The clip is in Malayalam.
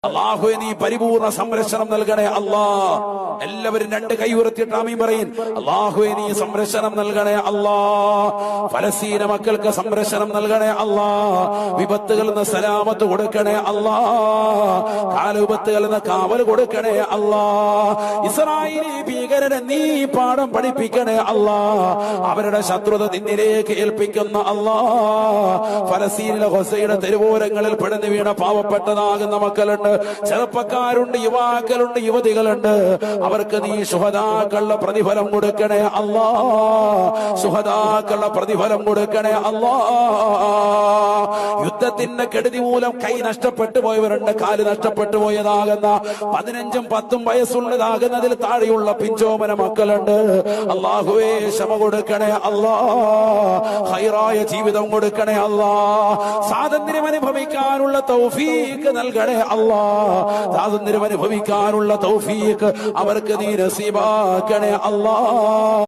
അല്ലാഹുവേ നീ പരിപൂർണ്ണ സംരക്ഷണം നൽകണേ അല്ലാ. എല്ലാവരും രണ്ട് കൈ ഉയർത്തിയിട്ട് ആമീൻ പറയും. അല്ലാഹുവേ നീ സംരക്ഷണം നൽകണേ അല്ലാ. ഫലസ്തീന മക്കൾക്ക് സംരക്ഷണം നൽകണേ അല്ലാ. വിപത്തുകളിൽ നിന്ന് സലാമത്ത് കൊടുക്കണേ അല്ലാ. കാലുവിപത്തുകളിൽ നിന്ന് കാവൽ കൊടുക്കണേ അല്ലാ. ഇസ്രായേലി ഭീകരനെ നീ പാഠം പഠിപ്പിക്കണേ അല്ലാ. അവരുടെ ശത്രുത നിന്നിലേക്ക് ഏൽപ്പിക്കുന്ന അല്ലാ. ഫലസ്തീനിലെ ഗസയുടെ തെരുവോരങ്ങളിൽ പിടഞ്ഞു വീണ പാവപ്പെട്ടതാകുന്ന മക്കളുണ്ട്, ചെറുപ്പക്കാരുണ്ട്, യുവാക്കളുണ്ട്, യുവതികളുണ്ട്. അവർക്ക് നീ ശുഹദാക്കളുടെ പ്രതിഫലം കൊടുക്കണേ അല്ലാ. ശുഹദാക്കളുടെ പ്രതിഫലം കൊടുക്കണേ അല്ലാ. യുദ്ധത്തിന്റെ കെടുതി മൂലം കൈ നഷ്ടപ്പെട്ടു പോയവരുണ്ട്, കാല് നഷ്ടപ്പെട്ടു പോയതാകുന്ന 15ഉം 10ഉം വയസ്സുള്ളതാകുന്നതിൽ താഴെയുള്ള പിഞ്ചോമന മക്കളുണ്ട്. അല്ലാഹുവേ ക്ഷമ കൊടുക്കണേ അല്ലാ. ഖൈറായ ജീവിതം കൊടുക്കണേ അല്ലാ. സ്വാതന്ത്ര്യം അനുഭവിക്കാനുള്ള തൗഫീഖ് നൽകണേ അല്ലാ. സ്വാതന്ത്ര്യം അനുഭവിക്കാനുള്ള തൗഫീഖ് അവർക്ക് നീ നസീബാക്കണേ അല്ലാ.